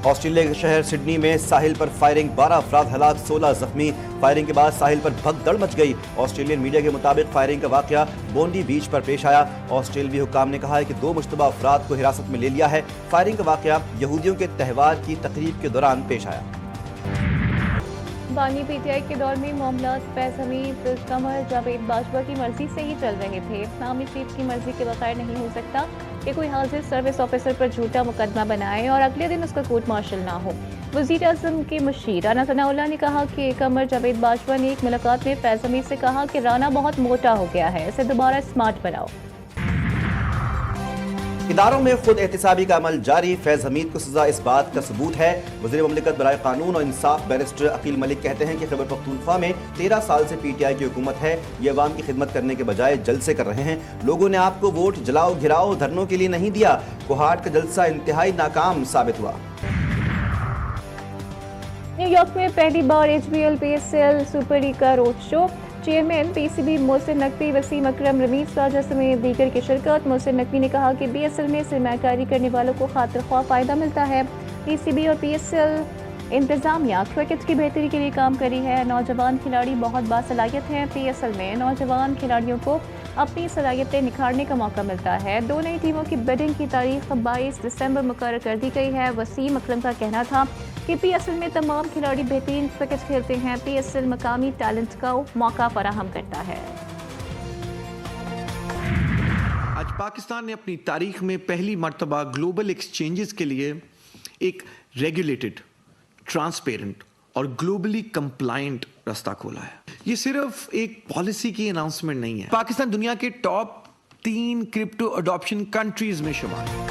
Australia کے شہر Sydney میں ساحل پر فائرنگ، 12 افراد ہلاک، 16 زخمی۔ فائرنگ کے بعد ساحل پر بھگدڑ مچ گئی۔ آسٹریلین میڈیا کے مطابق فائرنگ کا واقعہ بونڈی بیچ پر پیش آیا۔ آسٹریلوی حکام نے کہا ہے کہ 2 مشتبہ افراد کو حراست میں لے لیا ہے۔ فائرنگ کا واقعہ یہودیوں کے تہوار کی تقریب کے دوران پیش آیا۔ بانی پی ٹی آئی کے دور میں معاملات فیض حمید، قمر جاوید باجوہ کی مرضی سے ہی چل رہے تھے۔ نامی چیف کی مرضی کے بغیر نہیں ہو سکتا کہ کوئی حاضر سروس آفیسر پر جھوٹا مقدمہ بنائے اور اگلے دن اس کا کورٹ مارشل نہ ہو۔ وزیر اعظم کے مشیر رانا ثناء اللہ نے کہا کہ قمر جاوید باجوہ نے ایک ملاقات میں فیض حمید سے کہا کہ رانا بہت موٹا ہو گیا ہے، اسے دوبارہ اسمارٹ بناؤ۔ اداروں میں خود احتسابی کا عمل جاری، فیض حمید کو سزا اس بات کا ثبوت ہے۔ وزیر مملکت برائے قانون اور انصاف بیرسٹر عقیل ملک کہتے ہیں کہ خیبر پختونخوا میں 13 سال سے پی ٹی آئی کی حکومت ہے، یہ عوام کی خدمت کرنے کے بجائے جلسے کر رہے ہیں۔ لوگوں نے آپ کو ووٹ جلاؤ گھراؤ دھرنوں کے لیے نہیں دیا۔ کوہاٹ کا جلسہ انتہائی ناکام ثابت ہوا۔ نیو یارک میں پہلی بار H B L P S L super league کا road show, chairman P C B Mohsin Naqvi, Wasim Akram, Rameez Raja سمیت دیگر کی شرکت۔ محسن نقوی نے کہا کہ بی ایس ایل میں سرمایہ کاری کرنے والوں کو خاطر خواہ فائدہ ملتا ہے۔ پی سی بی اور پی ایس ایل انتظامیہ کرکٹ کی بہتری کے لیے کام کری ہے۔ نوجوان کھلاڑی بہت باصلاحیت ہیں۔ پی ایس ایل میں نوجوان کھلاڑیوں کو اپنی صلاحیتیں نکھارنے کا موقع ملتا ہے۔ 2 نئی ٹیموں کی بیڈنگ کی تاریخ 22 دسمبر مقرر کر دی گئی ہے۔ وسیم اکرم کا کہنا تھا کہ پی ایس ایل میں تمام کھلاڑی بہترین کرکٹ کھیلتے ہیں۔ پی ایس ایل مقامی ٹیلنٹ کو موقع فراہم کرتا ہے۔ آج پاکستان نے اپنی تاریخ میں پہلی مرتبہ گلوبل ایکسچینجز کے لیے ایک ریگولیٹڈ، ٹرانسپیرنٹ اور گلوبلی کمپلائنٹ راستہ کھولا ہے۔ یہ صرف ایک پالیسی کی اناؤنسمنٹ نہیں ہے۔ پاکستان دنیا کے ٹاپ 3 کرپٹو اڈاپشن کنٹریز میں شمار ہے۔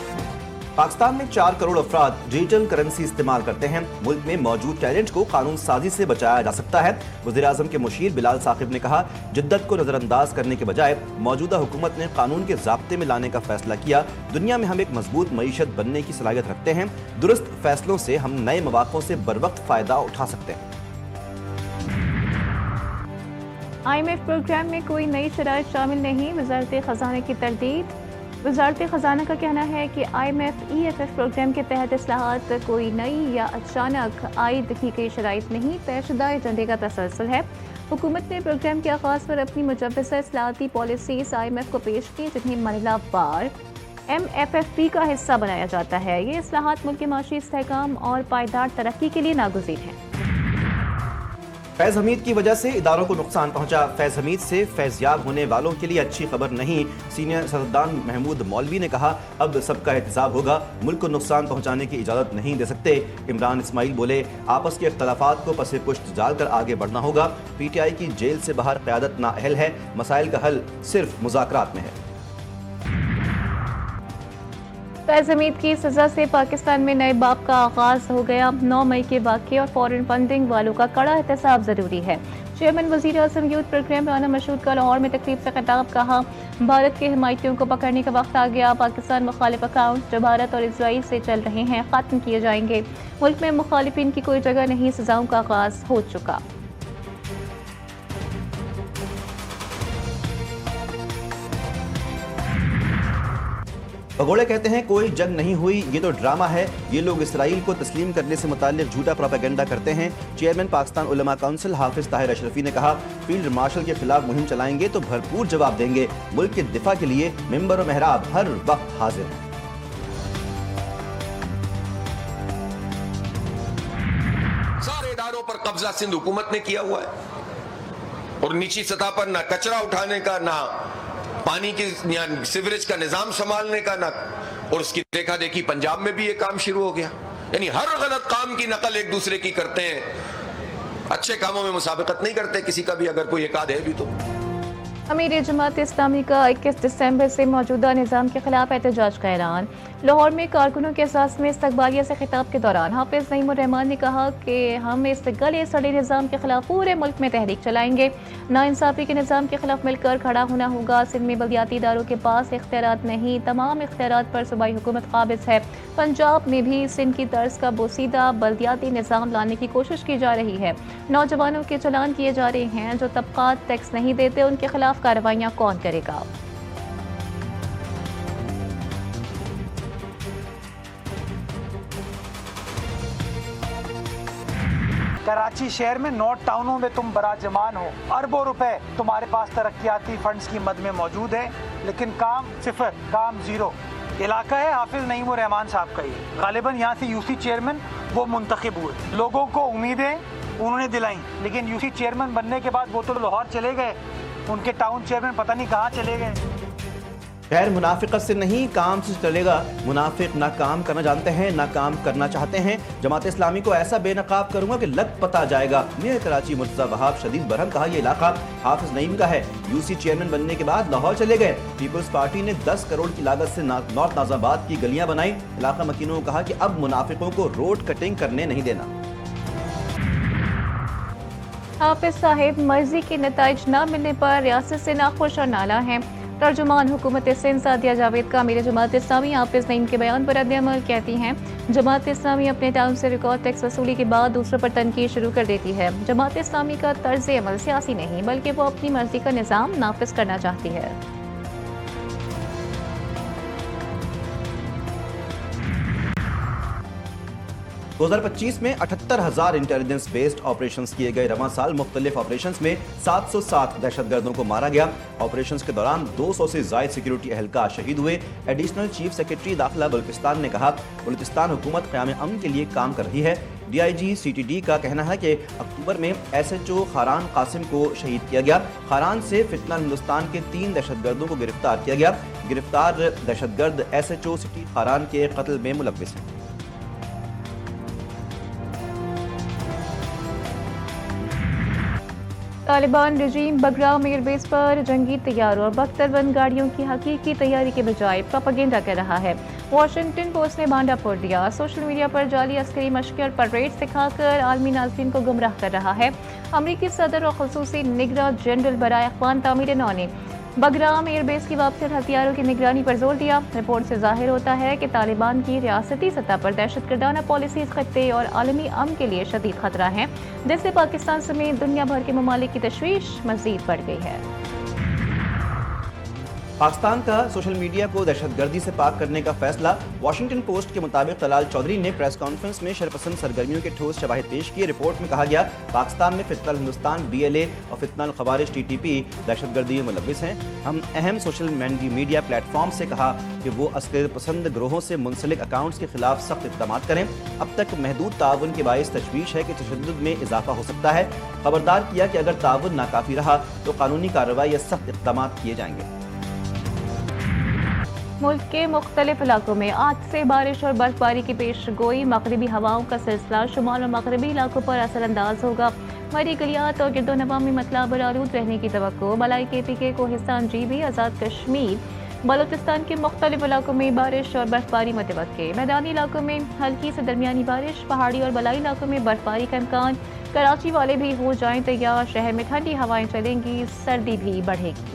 پاکستان میں 4 کروڑ افراد ڈیجیٹل کرنسی استعمال کرتے ہیں۔ ملک میں موجود ٹیلنٹ کو قانون سازی سے بچایا جا سکتا ہے۔ وزیر اعظم کے مشیر بلال ثاقب نے کہا، جدت کو نظر انداز کرنے کے بجائے موجودہ حکومت نے قانون کے ضابطے میں لانے کا فیصلہ کیا۔ دنیا میں ہم ایک مضبوط معیشت بننے کی صلاحیت رکھتے ہیں۔ درست فیصلوں سے ہم نئے مواقع سے بروقت فائدہ اٹھا سکتے ہیں۔ آئی ایم ایف پروگرام میں کوئی نئی شرائط شامل نہیں، وزارت خزانہ کی تردید۔ وزارت خزانہ کا کہنا ہے کہ I M F E F F program کے تحت اصلاحات کوئی نئی یا اچانک عائد کی گئی شرائط نہیں، طے شدہ ایجنڈے کا تسلسل ہے۔ حکومت نے پروگرام کے آغاز پر اپنی مجوزہ اصلاحاتی پالیسیز آئی ایم ایف کو پیش کی، جنہیں مرحلہ وار ایم ایف ایف پی کا حصہ بنایا جاتا ہے۔ یہ اصلاحات ملک کے معاشی استحکام اور پائیدار ترقی کے لیے ناگزیر ہیں۔ فیض حمید کی وجہ سے اداروں کو نقصان پہنچا، فیض حمید سے فیضیاب ہونے والوں کے لیے اچھی خبر نہیں۔ سینئر سیاستدان محمود مولوی نے کہا، اب سب کا احتساب ہوگا، ملک کو نقصان پہنچانے کی اجازت نہیں دے سکتے۔ عمران اسماعیل بولے، آپس کے اختلافات کو پس پشت ڈال کر آگے بڑھنا ہوگا۔ پی ٹی آئی کی جیل سے باہر قیادت نااہل ہے، مسائل کا حل صرف مذاکرات میں ہے۔ فیض حمید کی سزا سے پاکستان میں نئے باب کا آغاز ہو گیا۔ 9 مئی کے واقعے اور فورن فنڈنگ والوں کا کڑا احتساب ضروری ہے۔ چیئرمین وزیر اعظم یوتھ پروگرام رانا مشہود کا لاہور میں تقریب سے خطاب، کہا، بھارت کے حمایتیوں کو پکڑنے کا وقت آ گیا۔ پاکستان مخالف اکاؤنٹ جو بھارت اور اسرائیل سے چل رہے ہیں ختم کیے جائیں گے۔ ملک میں مخالفین کی کوئی جگہ نہیں، سزاؤں کا آغاز ہو چکا۔ بگوڑے کہتے ہیں کوئی جنگ نہیں ہوئی، یہ تو ڈرامہ ہے، یہ لوگ اسرائیل کو تسلیم کرنے سے متعلق جھوٹا پروپیگنڈا کرتے ہیں۔ چیئرمین پاکستان علماء کونسل حافظ طاہر اشرفی نے کہا، فیلڈ مارشل کے خلاف مہم چلائیں گے تو بھرپور جواب دیں گے، ملک کے دفاع کے لیے ممبر و محراب ہر وقت حاضر ہیں۔ سارے اداروں پر قبضہ سندھ حکومت نے کیا ہوا ہے، اور نیچی سطح پر نہ کچرا اٹھانے کا، نہ پانی کی یا سیوریج کا نظام سنبھالنے کا، نہ، اور اس کی دیکھا دیکھی پنجاب میں بھی یہ کام شروع ہو گیا۔ یعنی ہر غلط کام کی نقل ایک دوسرے کی کرتے ہیں، اچھے کاموں میں مسابقت نہیں کرتے کسی کا بھی، اگر کوئی ایک آدھ ہے بھی تو۔ امیر جماعت اسلامی کا 21 دسمبر سے موجودہ نظام کے خلاف احتجاج کا اعلان۔ لاہور میں کارکنوں کے احساس میں استقبالیہ سے خطاب کے دوران حافظ نعیم الرحمان نے کہا کہ ہم اس گلے سڑے نظام کے خلاف پورے ملک میں تحریک چلائیں گے، ناانصافی کے نظام کے خلاف مل کر کھڑا ہونا ہوگا۔ سندھ میں بلدیاتی اداروں کے پاس اختیارات نہیں، تمام اختیارات پر صوبائی حکومت قابض ہے۔ پنجاب میں بھی سندھ کی طرز کا بوسیدہ بلدیاتی نظام لانے کی کوشش کی جا رہی ہے۔ نوجوانوں کے چلان کیے جا رہے ہیں، جو طبقات ٹیکس نہیں دیتے ان کے خلاف کارروائیاں کون کرے گا؟ कराची शहर में 9 टाउनों में तुम बराजमान हो, अरबों रुपए तुम्हारे पास तरक्याती फंड्स की मद में मौजूद है, लेकिन काम सिफर, काम जीरो। इलाका है हाफिज नईम उर रहमान साहब का ही, गालिबन यहाँ से यूसी चेयरमैन वो मुंतखब हुए, लोगों को उम्मीदें उन्होंने दिलाई, लेकिन यूसी चेयरमैन बनने के बाद वो तो लाहौर चले गए, उनके टाउन चेयरमैन पता नहीं कहाँ चले गए। खैर, मुनाफिकत से नहीं काम से चलेगा। मुनाफिक ना काम करना जानते हैं ना काम करना चाहते हैं। जमात इस्लामी को ऐसा बेनकाब करूंगा कि लग पता जाएगा। मेयर कराची मुर्तज़ा वहाब शदीद बरहम कहा, यह इलाका हाफिज नईम का है, यूसी चेयरमैन बनने के बाद लाहौर चले गए। पीपल्स पार्टी ने 10 करोड़ की लागत से नॉर्थ नाज़ाबाद की गलियां बनाई। इलाका मकीनों ने कहा कि अब मुनाफिकों को रोड कटिंग करने नहीं देना। हाफिज साहिब मर्जी के नताइज न मिलने पर रियासत से नाखुश और नाला हैं। तर्जुमान हुकूमत सिंध सादिया जावेद का अमीर जमात इस्लामी हाफिज नईम के बयान पर रद्द-ए-अमल कहती हैं, जमात इस्लामी अपने टाउन से रिकॉर्ड टैक्स वसूली के बाद दूसरों पर तनकीद शुरू कर देती है। जमात इस्लामी का तर्ज अमल सियासी नहीं बल्कि वो अपनी मर्जी का निज़ाम नाफिज करना चाहती है। 2025 में 78,000 इंटेलिजेंस बेस्ड ऑपरेशंस किए गए। रवां साल मुख्तलिफ ऑपरेशंस में 707 दहशतगर्दों को मारा गया। ऑपरेशंस के दौरान 200 से ज़ायद सिक्योरिटी एहलकार शहीद हुए। एडिशनल चीफ सेक्रेटरी दाखिला बलूचिस्तान ने कहा, बलूचिस्तान हुकूमत क़याम अमन के लिए काम कर रही है। DIG CTD का कहना है कि अक्टूबर में SHO खारान कासिम को शहीद किया गया। खारान से फितना हिंदुस्तान के 3 दहशतगर्दों को गिरफ्तार किया गया। गिरफ्तार दहशतगर्द SHO सिटी खारान के कत्ल में मुलव्विस हैं। तालिबान रजीम बगराम एयरबेस पर जंगी तैयारों और बख्तरबंद गाड़ियों की हकीकी तैयारी के बजाय प्रोपेगेंडा कर रहा है। वॉशिंगटन पोस्ट ने भांडा फोड़ दिया। सोशल मीडिया पर जाली अस्करी मशक़ और परेड्स दिखाकर आलमी नाज़रीन को गुमराह कर रहा है। अमरीकी सदर और ख़ुसूसी निगरां जनरल बराए अख़वान तामीर नौ ने बगराम एयरबेस की वापसी और हथियारों की निगरानी पर जोर दिया। रिपोर्ट से जाहिर होता है कि तालिबान की रियासती सतह पर दहशतगर्दाना पॉलिसी इस खत्ते और आलमी अमन के लिए शदीद खतरा है, जिससे पाकिस्तान समेत दुनिया भर के ममालिक की तशवीश मज़ीद बढ़ गई है। पाकिस्तान का सोशल मीडिया को दहशतगर्दी से पाक करने का फैसला। वाशिंगटन पोस्ट के मुताबिक तलाल चौधरी ने प्रेस कॉन्फ्रेंस में शरपसंद सरगर्मियों के ठोस शवाहिद पेश किए। रिपोर्ट में कहा गया, पाकिस्तान में फितनल हिंदुस्तान BLA और फितनल खवारिज TTP दहशतगर्दी में मुलव्विस हैं। हम अहम सोशल मीडिया प्लेटफॉर्म से कहा कि वो अस्कर पसंद ग्रोहों से मुंसलिक अकाउंट्स के खिलाफ सख्त इक़दाम करें। अब तक महदूद ताउन के बाइस तशवीश है कि तशद्दुद में इजाफा हो सकता है। खबरदार किया कि अगर ताउन नाकाफी रहा तो कानूनी कार्रवाई या सख्त इक़दाम किए जाएंगे। मुल्क के मुख्तलिफ इलाकों में आज से बारिश और बर्फबारी की पेश गोई। मगरबी हवाओं का सिलसिला शुमाल और मगरबी इलाकों पर असरअंदाज होगा। मरी गलियात और गिरदोनवा में मतला बरारूद रहने की तवक्को। मलाई KPK कोहिस्तान GB आज़ाद कश्मीर बलूचिस्तान के मुख्तलिफ इलाकों में बारिश और बर्फबारी मुतवक्के। मैदानी इलाकों में हल्की से दरमियानी बारिश, पहाड़ी और बलाई इलाकों में बर्फबारी का इम्कान। कराची वाले भी हो जाएं तैयार, शहर में ठंडी हवाएं चलेंगी, सर्दी भी बढ़ेगी।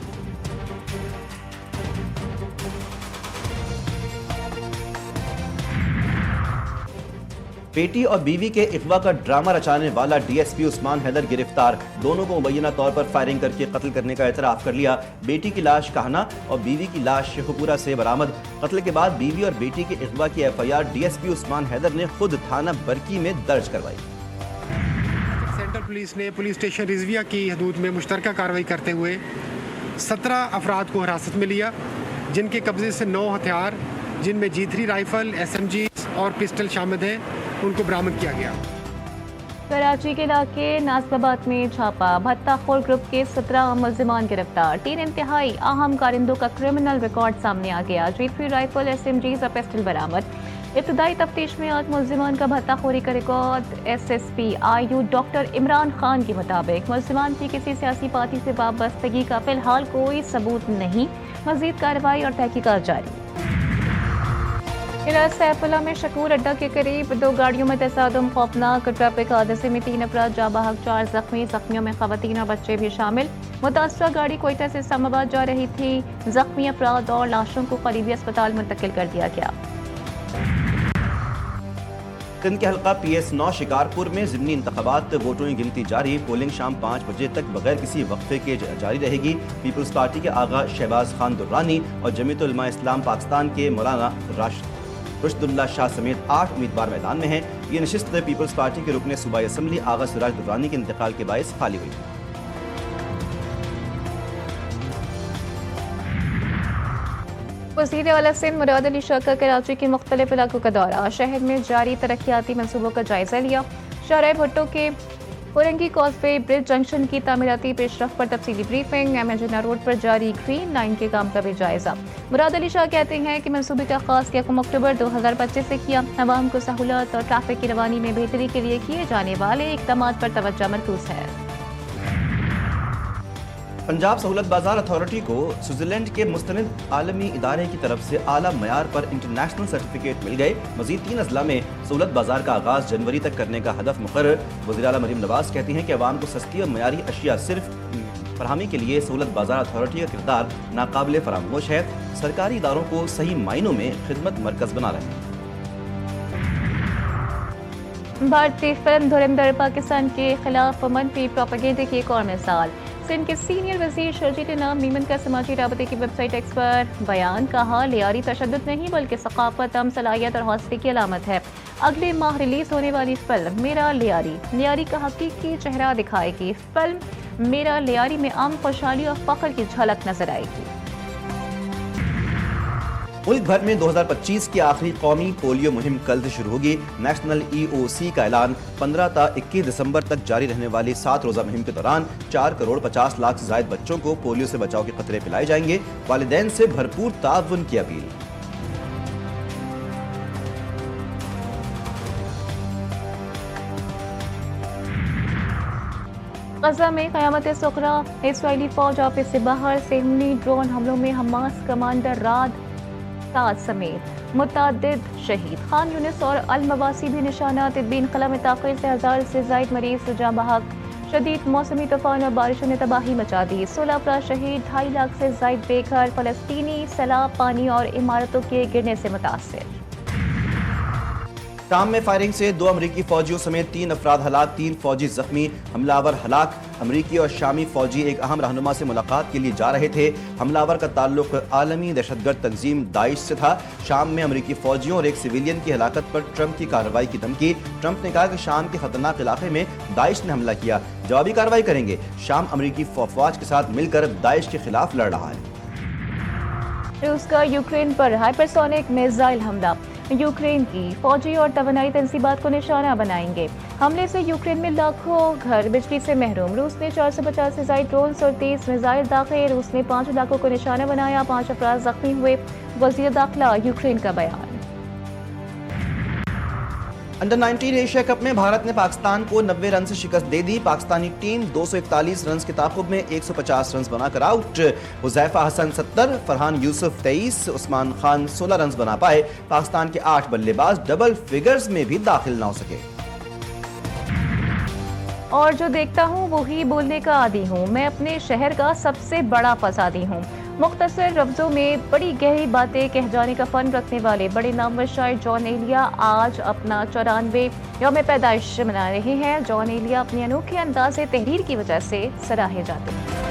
बेटी और बीवी के इगवा का ड्रामा रचाने वाला DSP उस्मान हैदर गिरफ्तार। दोनों को मुबैना तौर पर फायरिंग करके कत्ल करने का एतराफ़ कर लिया। बेटी की लाश काहना और बीवी की लाश शेखुपुरा से बरामद। कत्ल के बाद बीवी और बेटी के इगवा की FIR DSP उस्मान हैदर ने खुद थाना बरकी में दर्ज करवाई। सेंट्रल पुलिस ने पुलिस स्टेशन रिजविया की हदूद में मुश्तरका कार्रवाई करते हुए 17 अफराद को हिरासत में लिया, जिनके कब्जे से 9 हथियार जिनमें G3 राइफल, SMG और पिस्टल शामिल हैं, उनको बरामद किया गया। कराची के इलाके नाज़िबाबाद में छापा। भत्ताखोर ग्रुप के 17 मुल्जिमान गिरफ्तार। 3 इंतहाई अहम कारिंदों का क्रिमिनल रिकॉर्ड सामने आ गया। G3 राइफल, SMGs और पिस्टल बरामद। इब्तदाई तफ्तीश में 8 मुल्जिमान का भत्ताखोरी का record. SSP IU doctor Imran Khan के मुताबिक मुल्जिमान की किसी सियासी पार्टी से वाबस्तगी का फिलहाल कोई सबूत नहीं। मजीद कार्रवाई और तहकीकात जारी। इलाज सैफुल्ला में शकूर अड्डा के करीब 2 गाड़ियों में तसादुम। खौफनाक ट्रैफिक हादसे में 3 अफराद जाँ बहक, 4 जख्मी। जख्मियों में खवातीन और बच्चे भी शामिल। मुतासरा गाड़ी कोयटा से इस्लामाबाद जा रही थी। जख्मी अफराद और लाशों को करीबी अस्पताल मुंतकिल कर दिया गया। सिंध के हल्का PS9 शिकारपुर में ज़िमनी इंतखाबात, वोटों की गिनती जारी। पोलिंग शाम 5 बजे तक बगैर किसी वक्फे के जारी रहेगी। पीपल्स पार्टी के आगा शहबाज खान दुर्रानी और जमीयत उलमा इस्लाम पाकिस्तान के मौलाना राशिद रुशदुल्ला शाह समेत 8 उम्मीदवार मैदान में हैं। ये नशिस्त पीपल्स पार्टी के रुकने सूबाई असम्बली आगा सिराज दुर्रानी के इंतकाल के बायस खाली हुई। वज़ीर आला सिंध मुराद अली शाह का कराची के मुख्तलिफ इलाकों का दौरा, शहर में जारी तरक्याती मनसूबों का जायजा लिया। शाहराह भुट्टो के पुरंगी कॉजवे ब्रिज जंक्शन की तामीराती पेशरफ पर तफसीली ब्रीफिंग, एमजिना रोड पर जारी ग्रीन लाइन के काम का भी जायजा। मुराद अली शाह कहते हैं कि मनसूबे का आगाज़ 1 अक्टूबर 2025 से किया। अवाम को सहूलत और ट्रैफिक की रवानी में बेहतरी के लिए किए जाने वाले इक़दाम पर तवज्जो मरकूज़ है। पंजाब सहूलत बाजार अथॉरिटी को स्विट्जरलैंड के मुस्तनिद आलमी इदारे की तरफ से आला मयार पर इंटरनेशनल सर्टिफिकेट मिल गए। मजीद 3 अजला में सहूलत बाजार का आगाज जनवरी तक करने का हदफ मुकर्रर। वज़ीर आला मरीम नवाज कहती हैं कि अवाम को सस्ती और मयारी अशिया सिर्फ फरहमी के लिए सहूलत बाजार अथॉरिटी का किरदार नाकाबिल फरामोश है। सरकारी इदारों को सही मायनों में खिदमत मरकज बना रहे हैं। भारतीय फिल्म धुरंधर पाकिस्तान के खिलाफ मनफी प्रोपेगेंडे की एक और मिसाल। सिंध के सीनियर वजीर शर्जील इनाम मीमन का समाजी राबते की वेबसाइट एक्स पर बयान, कहा लियारी तशद्दुद नहीं बल्कि सकाफत, सलाहियत और हौसले की अलामत है। अगले माह रिलीज होने वाली फिल्म मेरा लियारी का हकीकी चेहरा दिखाएगी। फिल्म मेरा लियारी में आम खुशहाली और फख्र की झलक नजर आएगी। मुल्क भर में 2025 की आखिरी कौमी पोलियो मुहिम कल से शुरू होगी। नेशनल EOC का ऐलान 15 ta 21 दिसंबर तक जारी रहने वाली 7 रोज़ा मुहिम के दौरान 4 करोड़ 50 लाख से ज्यादा बच्चों को पोलियो से बचाव के खतरे पिलाए जाएंगे। वालिदैन से भरपूर ताउन की अपील। गजा में क़यामत सुग़रा, इस्राईली फौज ऑफिस से बाहर सेहनी ड्रोन हमलों में हमास कमांडर राद साद समेत मुतअद्दिद शहीद। खान यूनिस और अल मवासी भी निशाना। तिब्बी इनक़ला में ताख़ीर से 1000 से ज़ायद मरीज जाँ बहक। शदीद मौसमी तूफ़ान और बारिशों ने तबाही मचा दी। 16 अफराद शहीद, 2.5 लाख से ज़ायद बेघर। फ़लस्तीनी सैलाब, पानी और इमारतों के गिरने से मुतासिर। शाम में फायरिंग से 2 अमरीकी फौजियों समेत 3 अफराद हलाक, 3 फौजी जख्मी, हमलावर हलाक। अमरीकी और शामी फौजी एक अहम रहनुमा से मुलाकात के लिए जा रहे थे। हमलावर का ताल्लुक आलमी दहशतगर्द तंजीम दाइश से था। शाम में अमरीकी फौजियों और एक सिविलियन की हलाकत पर ट्रंप की कार्रवाई की धमकी। ट्रंप ने कहा कि शाम के खतरनाक इलाके में दाइश ने हमला किया, जवाबी कार्रवाई करेंगे। शाम अमरीकी फौज के साथ मिलकर दाइश के खिलाफ लड़ रहा है। रूस का यूक्रेन पर हाइपरसोनिक मिसाइल हमला। यूक्रेन की फौजी और तवानाई तंसीबात को निशाना बनाएंगे। हमले से यूक्रेन में लाखों घर बिजली से महरूम। रूस ने 450 से ज्यादा ड्रोन्स और 30 मिसाइल दागे। रूस ने 5 इलाकों को निशाना बनाया, 5 अफराद जख्मी हुए। वज़ीर दाखिला यूक्रेन का बयान। अंडर 19 एशिया कप में भारत ने पाकिस्तान को 90 रन से शिकस्त दे दी। पाकिस्तानी टीम 241 रन के ताक़ुब में 150 रन बनाकर आउट। हुज़ैफा हसन 70, फरहान यूसुफ 23, उस्मान खान 16 रन बना पाए। पाकिस्तान के 8 बल्लेबाज डबल फिगर्स में भी दाखिल न हो सके। और जो देखता हूँ वही बोलने का आदी हूँ। मैं अपने शहर का सबसे बड़ा फसादी हूँ। मुख्तसर लफ्ज़ों में बड़ी गहरी बातें कह जाने का फ़न रखने वाले बड़े नामवर शायर जॉन एलिया आज अपना 94वें यौम पैदाइश मना रहे हैं। जॉन एलिया अपने अनोखे अंदाज़ तहरीर की वजह से सराहे जाते हैं।